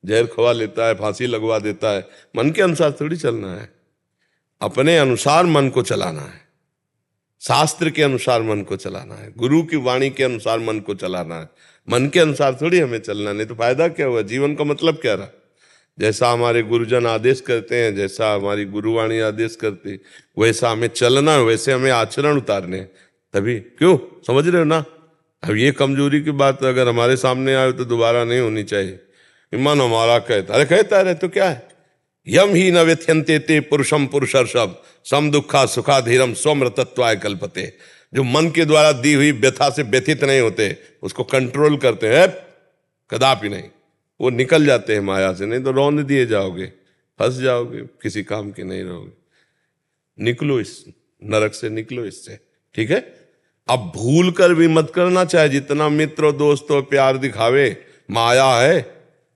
जहर खवा लेता है, फांसी लगवा देता है। मन के अनुसार थोड़ी चलना है, अपने अनुसार मन को चलाना है, शास्त्र के अनुसार मन को चलाना है, गुरु की वाणी के अनुसार मन को चलाना है। मन के अनुसार थोड़ी हमें चलना, नहीं तो फायदा क्या हुआ? जीवन का मतलब क्या रहा? जैसा हमारे गुरुजन आदेश करते हैं, जैसा हमारी गुरुवाणी आदेश करती, वैसा हमें चलना है, वैसे हमें आचरण उतारने हैं। तभी क्यों, समझ रहे हो ना? अब ये कमजोरी की बात अगर हमारे सामने आए तो दोबारा नहीं होनी चाहिए। मन हमारा कहता, अरे कहता रहे तो क्या है? यम ही न व्यथ्यन्ते ते पुरुषम पुरुषर्षभ सम दुखा सुखा धीरम स्वमृतत्वाय कल्पते। जो मन के द्वारा दी हुई व्यथा से व्यथित नहीं होते, उसको कंट्रोल करते हैं, कदापि नहीं, वो निकल जाते हैं माया से, नहीं तो रौंद दिए जाओगे, फंस जाओगे, किसी काम के नहीं रहोगे। निकलो इस नरक से, निकलो इससे, ठीक है। अब भूल कर भी मत करना, चाहे जितना मित्र और दोस्त और प्यार दिखावे, माया है।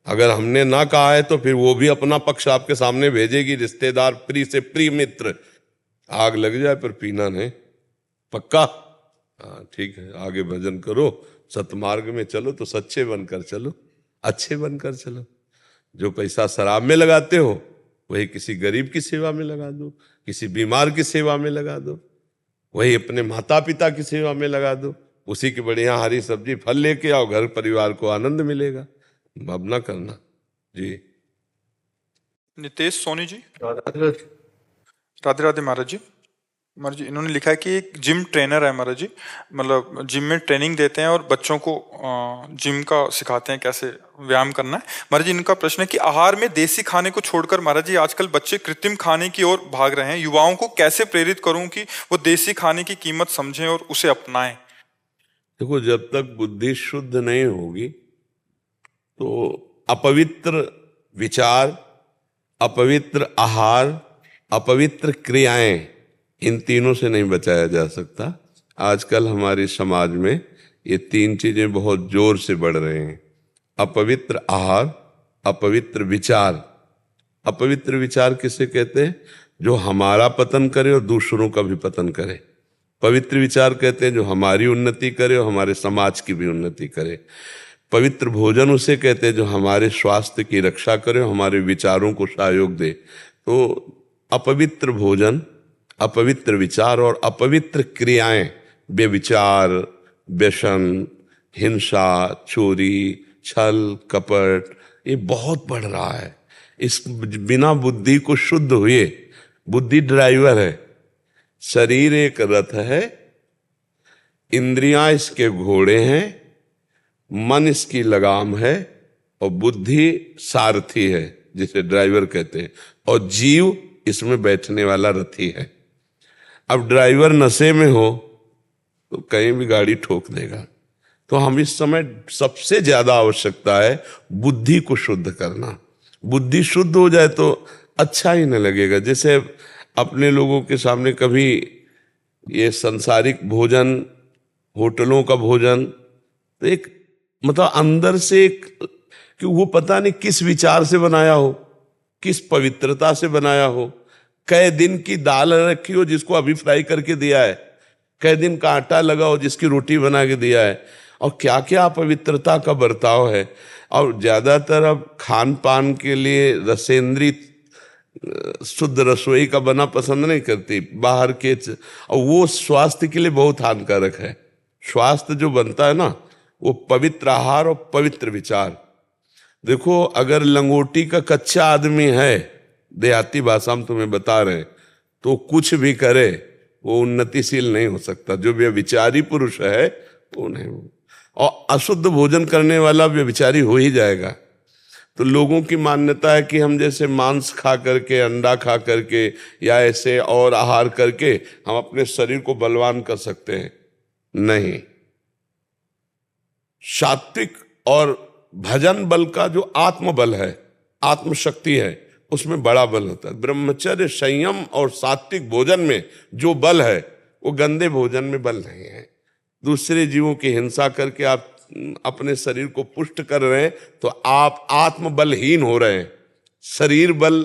अगर हमने ना कहा है तो फिर वो भी अपना पक्ष आपके सामने भेजेगी। रिश्तेदार, प्रिय से प्रिय मित्र, आग लग जाए पर पीना नहीं, पक्का। हाँ ठीक है, आगे भजन करो, सतमार्ग में चलो तो सच्चे बनकर चलो, अच्छे बनकर चलो। जो पैसा शराब में लगाते हो वही किसी गरीब की सेवा में लगा दो, किसी बीमार की सेवा में लगा दो, वही अपने माता पिता की सेवा में लगा दो, उसी की बढ़िया हरी सब्जी फल लेके आओ, घर परिवार को आनंद मिलेगा। अब ना करना जी। नितेश सोनी जी, राधे राधे राधे महाराज जी। महाराज जी, इन्होंने लिखा है कि एक जिम ट्रेनर है महाराज जी, मतलब जिम में ट्रेनिंग देते हैं और बच्चों को जिम का सिखाते हैं कैसे व्यायाम करना है। महाराज जी, इनका प्रश्न है कि आहार में देसी खाने को छोड़कर महाराज जी आजकल बच्चे कृत्रिम खाने की ओर भाग रहे हैं। युवाओं को कैसे प्रेरित करूं कि वो देसी खाने की कीमत समझें और उसे अपनाएं? देखो, जब तक बुद्धि शुद्ध नहीं होगी तो अपवित्र विचार, अपवित्र आहार, अपवित्र क्रियाएं, इन तीनों से नहीं बचाया जा सकता। आजकल हमारे समाज में ये तीन चीजें बहुत जोर से बढ़ रहे हैं। अपवित्र आहार, अपवित्र विचार। अपवित्र विचार किसे कहते हैं? जो हमारा पतन करे और दूसरों का भी पतन करे। पवित्र विचार कहते हैं जो हमारी उन्नति करे और हमारे समाज की भी उन्नति करे। पवित्र भोजन उसे कहते हैं जो हमारे स्वास्थ्य की रक्षा करे और हमारे विचारों को सहयोग दे। तो अपवित्र भोजन, अपवित्र विचार और अपवित्र क्रियाएं, व्यभिचार, व्यसन, हिंसा, चोरी, छल, कपट, ये बहुत बढ़ रहा है। इस बिना बुद्धि को शुद्ध हुए, बुद्धि ड्राइवर है, शरीर एक रथ है, इंद्रियां इसके घोड़े हैं, मन इसकी लगाम है और बुद्धि सारथी है जिसे ड्राइवर कहते हैं, और जीव इसमें बैठने वाला रथी है। अब ड्राइवर नशे में हो तो कहीं भी गाड़ी ठोक देगा। तो हम इस समय सबसे ज्यादा आवश्यकता है बुद्धि को शुद्ध करना। बुद्धि शुद्ध हो जाए तो अच्छा ही न लगेगा। जैसे अपने लोगों के सामने कभी ये संसारिक भोजन, होटलों का भोजन, तो एक मतलब अंदर से एक, कि वो पता नहीं किस विचार से बनाया हो, किस पवित्रता से बनाया हो। कई दिन की दाल रखी हो जिसको अभी फ्राई करके दिया है, कई दिन का आटा लगा हो जिसकी रोटी बना के दिया है, और क्या क्या पवित्रता का बर्ताव है। और ज्यादातर अब खान पान के लिए रसेंद्री शुद्ध रसोई का बना पसंद नहीं करती, बाहर के, और वो स्वास्थ्य के लिए बहुत हानिकारक है। स्वास्थ्य जो बनता है ना, वो पवित्र आहार और पवित्र विचार। देखो, अगर लंगोटी का कच्चा आदमी है, देहाती भाषा में तुम्हें बता रहे, तो कुछ भी करे वो उन्नतिशील नहीं हो सकता। जो व्यभिचारी पुरुष है वो नहीं हो, और अशुद्ध भोजन करने वाला व्यभिचारी हो ही जाएगा। तो लोगों की मान्यता है कि हम जैसे मांस खा करके, अंडा खा करके या ऐसे और आहार करके हम अपने शरीर को बलवान कर सकते हैं। नहीं, सात्विक और भजन बल का जो आत्मबल है, आत्मशक्ति है, उसमें बड़ा बल होता है। ब्रह्मचर्य, संयम और सात्विक भोजन में जो बल है वो गंदे भोजन में बल नहीं है। दूसरे जीवों की हिंसा करके आप अपने शरीर को पुष्ट कर रहे हैं तो आप आत्मबलहीन हो रहे हैं। शरीर बल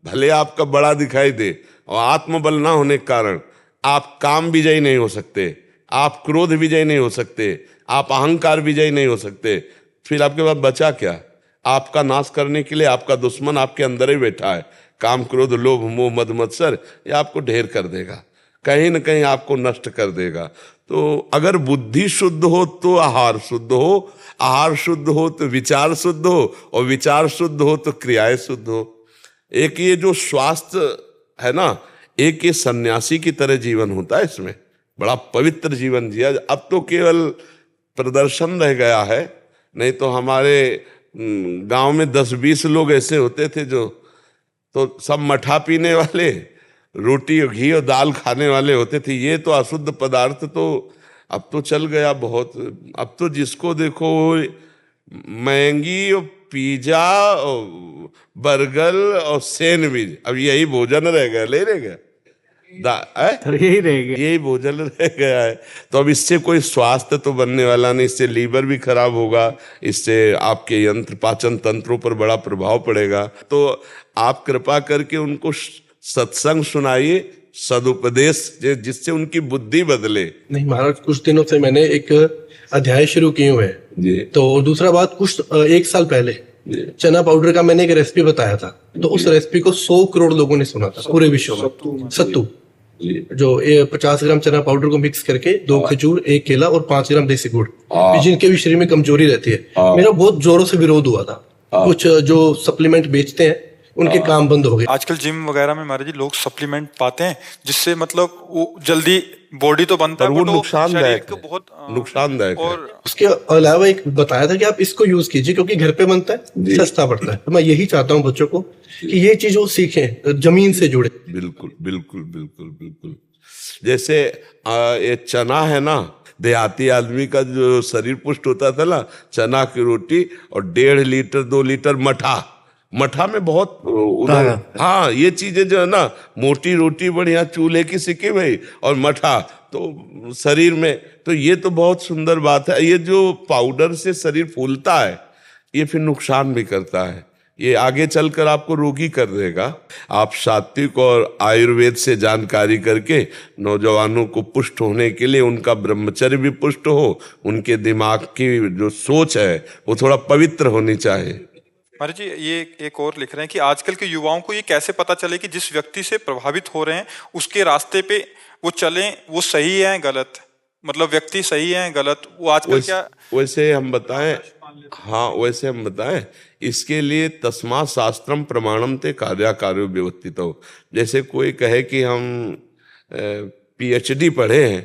भले आपका बड़ा दिखाई दे, और आत्मबल ना होने के कारण आप काम विजयी नहीं हो सकते, आप क्रोध विजयी नहीं हो सकते, आप अहंकार विजयी नहीं हो सकते। फिर आपके पास बचा क्या? आपका नाश करने के लिए आपका दुश्मन आपके अंदर ही बैठा है। काम, क्रोध, लोभ, मोह, मद, मत्सर, ये आपको ढेर कर देगा, कहीं न कहीं आपको नष्ट कर देगा। तो अगर बुद्धि शुद्ध हो तो आहार शुद्ध हो, आहार शुद्ध हो तो विचार शुद्ध हो, और विचार शुद्ध हो तो क्रियाएं शुद्ध हो। एक ये जो स्वास्थ्य है ना, एक ये सन्यासी की तरह जीवन होता है, इसमें बड़ा पवित्र जीवन जिया। अब तो केवल प्रदर्शन रह गया है, नहीं तो हमारे गांव में 10-20 लोग ऐसे होते थे जो, तो सब मठा पीने वाले, रोटी और घी और दाल खाने वाले होते थे। ये तो अशुद्ध पदार्थ तो अब तो चल गया बहुत। अब तो जिसको देखो मैगी और पिज्जा और बर्गर और सैंडविच, अब यही भोजन रह गया, ले रह गया तो यही रह गया। यही भोजन रह गया है। तो अब इससे कोई स्वास्थ्य तो बनने वाला नहीं, इससे लीवर भी खराब होगा, इससे आपके यंत्र पाचन तंत्रों पर बड़ा प्रभाव पड़ेगा। तो आप कृपा करके उनको सत्संग सुनाइए, सदुपदेश जिससे उनकी बुद्धि बदले। नहीं महाराज, कुछ दिनों से मैंने एक अध्याय शुरू किए हुए जी। हैं। तो दूसरा बात, कुछ 1 साल पहले चना पाउडर का मैंने एक रेसिपी बताया था, तो उस रेसिपी को 100 करोड़ लोगों ने सुना था पूरे विश्व में। सत्तू जो 50 ग्राम चना पाउडर को मिक्स करके 2 खजूर, 1 केला और 5 ग्राम देसी गुड़, जिनके भी शरीर में कमजोरी रहती है, मेरा बहुत जोरों से विरोध हुआ था। कुछ जो सप्लीमेंट बेचते हैं उनके काम बंद हो गए। आजकल जिम वगैरह में महाराज जी लोग सप्लीमेंट पाते हैं, जिससे मतलब वो जल्दी बॉडी तो बनता है, वो but नुकसानदायक शरीर को बहुत नुकसानदायक है। और उसके अलावा एक बताया था कि आप इसको यूज कीजिए क्योंकि घर पे बनता है, सस्ता पड़ता है। तो मैं यही चाहता हूँ बच्चों को कि ये चीज वो सीखें, जमीन से जुड़े। बिल्कुल बिल्कुल बिल्कुल बिल्कुल। जैसे ये चना है ना, देहाती आदमी का जो शरीर पुष्ट होता था ना, चना की रोटी और 1.5 लीटर 2 लीटर मठा में बहुत हाँ, ये चीजें जो है ना, मोटी रोटी बढ़िया चूल्हे की सिकी हुई और मठा तो शरीर में, तो ये तो बहुत सुंदर बात है। ये जो पाउडर से शरीर फूलता है, ये फिर नुकसान भी करता है, ये आगे चलकर आपको रोगी कर देगा। आप सात्विक और आयुर्वेद से जानकारी करके नौजवानों को पुष्ट होने के लिए, उनका ब्रह्मचर्य भी पुष्ट हो, उनके दिमाग की जो सोच है वो थोड़ा पवित्र होनी चाहिए। महाराज जी ये एक और लिख रहे हैं कि आजकल के युवाओं को ये कैसे पता चले कि जिस व्यक्ति से प्रभावित हो रहे हैं उसके रास्ते पे वो चलें, वो सही है गलत, मतलब व्यक्ति सही है गलत, वो आजकल क्या वैसे हम बताएं, हाँ वैसे हम बताएं, इसके लिए तस्मा शास्त्रम प्रमाणम ते कार्याकार्यो व्यवस्थित हो। जैसे कोई कहे कि हम PhD पढ़े हैं,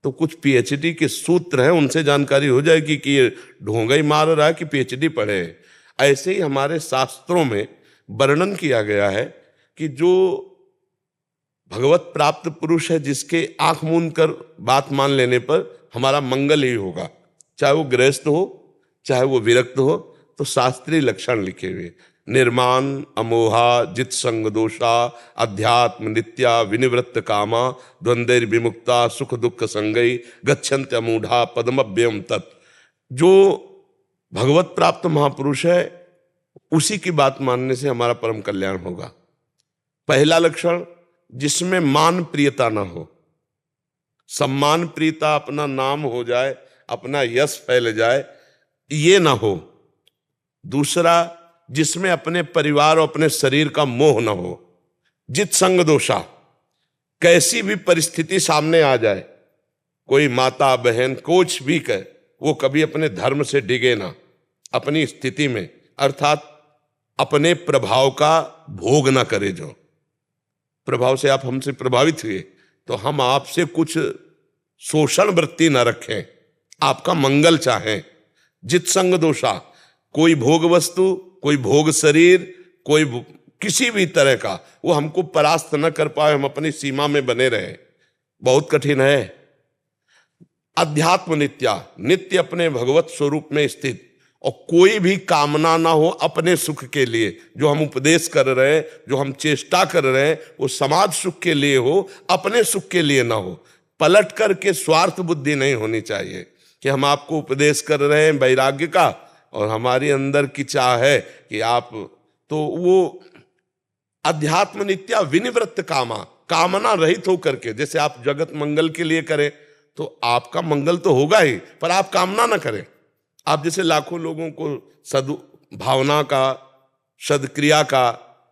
तो कुछ PhD के सूत्र हैं, उनसे जानकारी हो जाएगी कि ये ढोंगा ही मार रहा है कि PhD पढ़े हैं। ऐसे ही हमारे शास्त्रों में वर्णन किया गया है कि जो भगवत प्राप्त पुरुष है, जिसके आंख मूंद कर बात मान लेने पर हमारा मंगल ही होगा, चाहे वो गृहस्थ हो चाहे वो विरक्त हो। तो शास्त्रीय लक्षण लिखे हुए, निर्माण अमोहा जित संग दोषा अध्यात्म नित्या विनिवृत्त कामा द्वंद्वैर विमुक्ता सुख दुख संगई गच्छन्त्य मूढ़ा पद्मभ्यम तत्। जो भगवत प्राप्त महापुरुष है, उसी की बात मानने से हमारा परम कल्याण होगा। पहला लक्षण, जिसमें मान प्रियता ना हो, सम्मान प्रियता, अपना नाम हो जाए, अपना यश फैल जाए, ये ना हो। दूसरा, जिसमें अपने परिवार और अपने शरीर का मोह ना हो। जित संग दोषा, कैसी भी परिस्थिति सामने आ जाए, कोई माता बहन कुछ भी कहे, वो कभी अपने धर्म से डिगे ना, अपनी स्थिति में, अर्थात अपने प्रभाव का भोग ना करे। जो प्रभाव से आप हमसे प्रभावित हुए तो हम आपसे कुछ शोषण वृत्ति ना रखें, आपका मंगल चाहें। जित संग दोषा, कोई भोग वस्तु, कोई भोग शरीर, कोई किसी भी तरह का वो हमको परास्त न कर पाए, हम अपनी सीमा में बने रहे, बहुत कठिन है। अध्यात्म नित्या, नित्य अपने भगवत स्वरूप में स्थित, और कोई भी कामना ना हो अपने सुख के लिए। जो हम उपदेश कर रहे हैं, जो हम चेष्टा कर रहे हैं, वो समाज सुख के लिए हो, अपने सुख के लिए ना हो। पलट करके स्वार्थ बुद्धि नहीं होनी चाहिए कि हम आपको उपदेश कर रहे हैं वैराग्य का और हमारी अंदर की चाह है कि आप, तो वो अध्यात्म नित्या विनिवृत्त कामा, कामना रहित होकर के, जैसे आप जगत मंगल के लिए करें तो आपका मंगल तो होगा ही, पर आप कामना ना करें। आप जैसे लाखों लोगों को सद्भावना का, सदक्रिया का,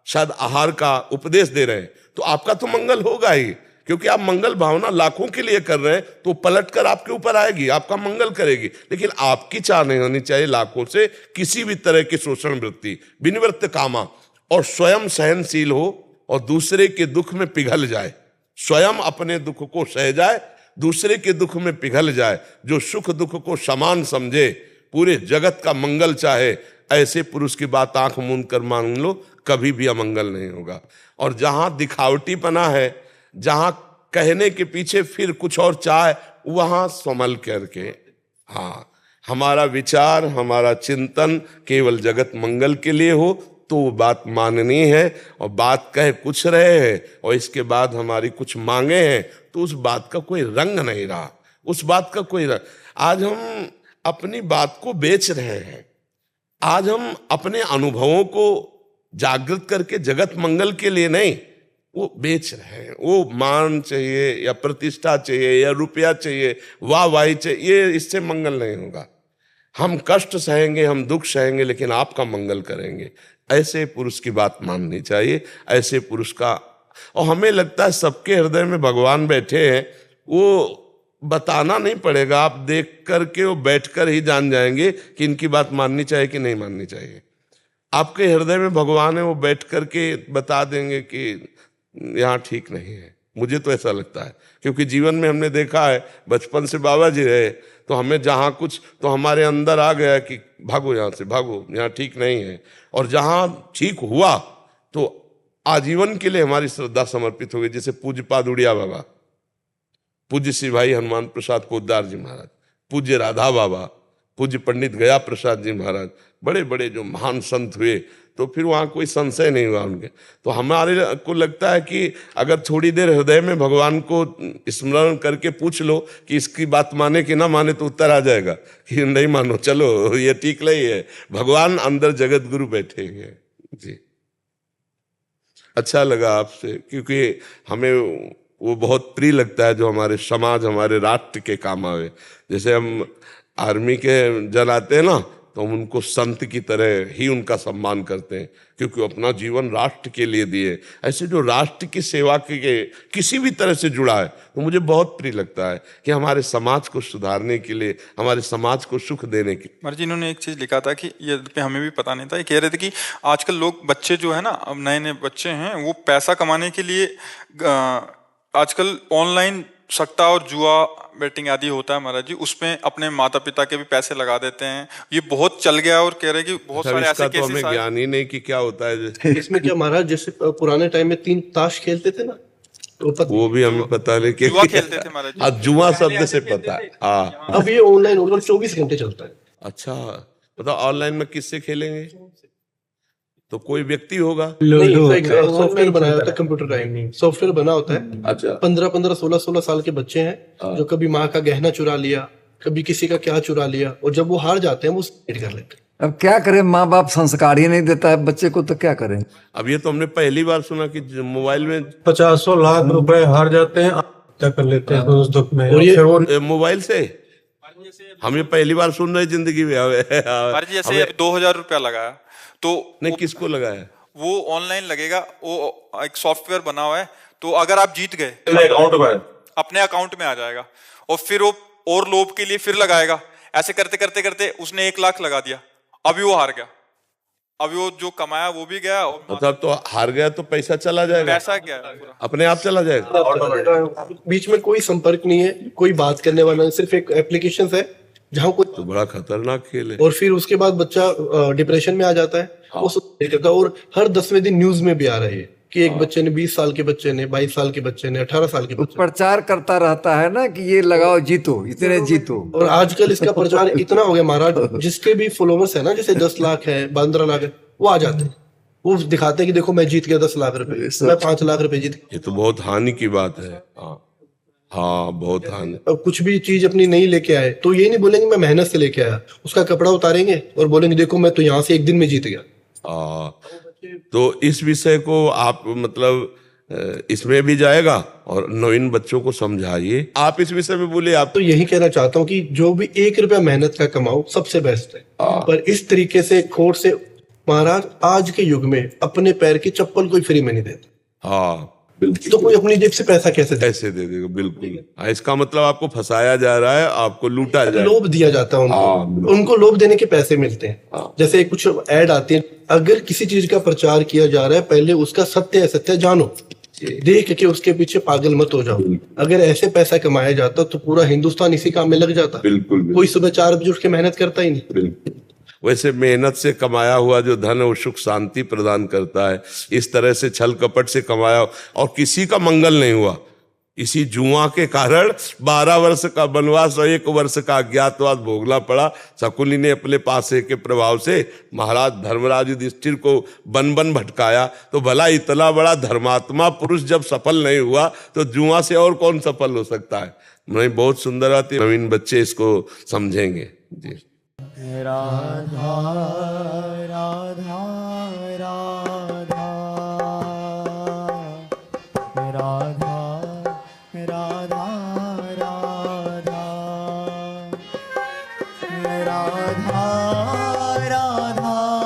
सद आहार का उपदेश दे रहे हैं, तो आपका तो मंगल होगा ही, क्योंकि आप मंगल भावना लाखों के लिए कर रहे हैं, तो पलट कर आपके ऊपर आएगी, आपका मंगल करेगी। लेकिन आपकी चाह नहीं होनी चाहिए लाखों से किसी भी तरह की शोषण वृत्ति, विनिवृत्त कामा, और स्वयं सहनशील हो और दूसरे के दुख में पिघल जाए, स्वयं अपने दुख को सह जाए, दूसरे के दुख में पिघल जाए। जो सुख दुख को समान समझे, पूरे जगत का मंगल चाहे, ऐसे पुरुष की बात आंख मूंद कर मान लो, कभी भी अमंगल नहीं होगा। और जहां दिखावटीपना है, जहां कहने के पीछे फिर कुछ और चाह, वहां संभल करके, हाँ, हमारा विचार, हमारा चिंतन केवल जगत मंगल के लिए हो तो वो बात माननी है। और बात कह कुछ रहे हैं और इसके बाद हमारी कुछ मांगे हैं तो उस बात का कोई रंग नहीं रहा, उस बात का कोई रंग। आज हम अपनी बात को बेच रहे हैं, आज हम अपने अनुभवों को जागृत करके जगत मंगल के लिए नहीं, वो बेच रहे हैं। वो मान चाहिए या प्रतिष्ठा चाहिए या रुपया चाहिए, वाहवाही चाहिए, ये इससे मंगल नहीं होगा। हम कष्ट सहेंगे, हम दुख सहेंगे, लेकिन आपका मंगल करेंगे। ऐसे पुरुष की बात माननी चाहिए, ऐसे पुरुष का। और हमें लगता है सबके हृदय में भगवान बैठे हैं, वो बताना नहीं पड़ेगा, आप देख करके वो बैठकर ही जान जाएंगे कि इनकी बात माननी चाहिए कि नहीं माननी चाहिए। आपके हृदय में भगवान है, वो बैठ करके बता देंगे कि यहाँ ठीक नहीं है। मुझे तो ऐसा लगता है, क्योंकि जीवन में हमने देखा है, बचपन से बाबा जी रहे तो हमें जहाँ कुछ तो हमारे अंदर आ गया कि भागो यहाँ से, भागो, यहाँ ठीक नहीं है। और जहाँ ठीक हुआ तो आजीवन के लिए हमारी श्रद्धा समर्पित हो गई। जैसे पूज्य पादुड़िया बाबा, पूज्य श्री भाई हनुमान प्रसाद पोद्दार जी महाराज, पूज्य राधा बाबा, पूज्य पंडित गया प्रसाद जी महाराज, बड़े बड़े जो महान संत हुए, तो फिर वहाँ कोई संशय नहीं हुआ उनके। तो हमारे को लगता है कि अगर थोड़ी देर हृदय में भगवान को स्मरण करके पूछ लो कि इसकी बात माने कि ना माने, तो उत्तर आ जाएगा कि नहीं मानो, चलो ये ठीक नहीं है। भगवान अंदर जगत गुरु बैठे हैं जी। अच्छा लगा आपसे, क्योंकि हमें वो बहुत प्रिय लगता है जो हमारे समाज, हमारे राष्ट्र के काम आवे। जैसे हम आर्मी के जन आते हैं ना, तो हम उनको संत की तरह ही उनका सम्मान करते हैं, क्योंकि वो अपना जीवन राष्ट्र के लिए दिए। ऐसे जो राष्ट्र की सेवा के किसी भी तरह से जुड़ा है, तो मुझे बहुत प्रिय लगता है कि हमारे समाज को सुधारने के लिए, हमारे समाज को सुख देने के लिए। महाराज जी, इन्होंने एक चीज लिखा था कि ये पे हमें भी पता नहीं था, ये कह रहे थे कि आजकल लोग, बच्चे जो है ना, अब नए नए बच्चे हैं, वो पैसा कमाने के लिए आजकल ऑनलाइन सट्टा और जुआ बेटिंग आदि होता है महाराज जी, उसमें अपने माता पिता के भी पैसे लगा देते हैं। ये बहुत चल गया और कह रहे हैं कि बहुत सारे ऐसे केसेस। हमें ज्ञान ही नहीं कि क्या होता है इसमें। क्या महाराज, जैसे पुराने टाइम में 3 ताश खेलते थे ना, तो वो भी हमें पता नहीं कि जुआ खेलते थे महाराज जी। जुआ शब्द से पता है। हाँ, अब ये ऑनलाइन होगा, 24 घंटे चलता है। अच्छा, बताओ ऑनलाइन में किससे खेलेंगे? तो कोई व्यक्ति होगा, सॉफ्टवेयर बनाया होता है, कंप्यूटर टाइम सॉफ्टवेयर बना होता है। अच्छा, 15 16 साल के बच्चे हैं जो कभी माँ का गहना चुरा लिया, कभी किसी का क्या चुरा लिया, और जब वो हार जाते हैं वो सुसाइड कर लेते हैं। अब क्या करें, माँ बाप संस्कार ही नहीं देता है बच्चे को, तो क्या करें। अब ये तो हमने पहली बार सुना कि मोबाइल में 50 लाख रुपए हार जाते हैं, आत्महत्या कर लेते हैं उस दुख में। और ये मोबाइल से हम ये पहली बार सुन रहे जिंदगी में। महाराज जी, जैसे 2000 रुपया लगाया तो नहीं, किसको लगाया? वो ऑनलाइन लगेगा, वो एक सॉफ्टवेयर बना हुआ है, तो अगर आप जीत गए अकाउंट में, अपने अकाउंट में आ जाएगा, और फिर वो और लोभ के लिए फिर लगाएगा। ऐसे करते करते करते उसने 1 लाख लगा दिया, अभी वो हार गया, अभी वो जो कमाया वो भी गया, और मतलब तो हार गया तो पैसा चला जाएगा, पैसा गया पूरा, अपने आप चला जाएगा। बीच में कोई संपर्क नहीं है, कोई बात करने वाला नहीं, सिर्फ एक एप्लीकेशन है जहाँ कोई। तो बड़ा खतरनाक खेल है। और फिर उसके बाद बच्चा डिप्रेशन में आ जाता है, वो सुसाइड करता है। और हर 10वें दिन न्यूज में भी आ रही है कि एक बच्चे ने, 20 साल के बच्चे ने, 22 साल के बच्चे ने, 18 साल के बच्चे, प्रचार करता रहता है ना कि ये लगाओ जीतो, इतने जीतो। और आजकल इसका प्रचार इतना हो गया महाराज, जिसके भी फॉलोवर्स है ना, जैसे 10 लाख है, 15 लाख है, वो आ जाते हैं, वो दिखाते हैं कि देखो मैं जीत गया 10 लाख रुपए, मैं 5 लाख रुपए जीत गया। ये तो बहुत हानि की बात है। हाँ, बहुत हानि। अब कुछ भी चीज अपनी नहीं लेके आए तो ये नहीं बोलेंगे मैं मेहनत से लेके आया, उसका कपड़ा उतारेंगे और बोलेंगे देखो मैं तो यहाँ से 1 दिन में जीत गया। तो इस विषय को आप मतलब इसमें भी जाएगा और नवीन बच्चों को समझाइए। आप इस विषय में बोले। आप तो यही कहना चाहता हूँ कि जो भी 1 रुपया मेहनत का कमाओ सबसे बेस्ट है, पर इस तरीके से खोट से महाराज आज के युग में अपने पैर की चप्पल कोई फ्री में नहीं देता। हाँ, तो कोई अपनी जेब से पैसा कैसे दे देगा? बिल्कुल। इसका मतलब आपको फंसाया जा रहा है, आपको लूटा जा रहा है, लोभ दिया जाता है उनको लोभ देने के पैसे मिलते हैं। जैसे कुछ ऐड आती है, अगर किसी चीज का प्रचार किया जा रहा है, पहले उसका सत्य असत्य जानो, देख के उसके पीछे पागल मत हो जाओ। अगर ऐसे पैसा कमाया जाता तो पूरा हिंदुस्तान इसी काम में लग जाता। बिल्कुल। कोई सुबह 4 बजे उठ के मेहनत करता ही नहीं। वैसे मेहनत से कमाया हुआ जो धन वो सुख शांति प्रदान करता है। इस तरह से छल कपट से कमाया और किसी का मंगल नहीं हुआ। इसी जुआ के कारण 12 वर्ष का वनवास और 1 वर्ष का अज्ञातवास भोगना पड़ा। शकुनी ने अपने पासे के प्रभाव से महाराज धर्मराज युधिष्ठिर को बन बन भटकाया। तो भला इतना बड़ा धर्मात्मा पुरुष जब सफल नहीं हुआ तो जुआ से और कौन सफल हो सकता है। नहीं, बहुत सुंदर आती, नवीन बच्चे इसको समझेंगे जी। राधा राधा राधा राधा राधा राधा राधा राधा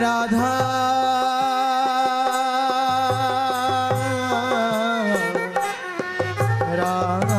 राधा राधा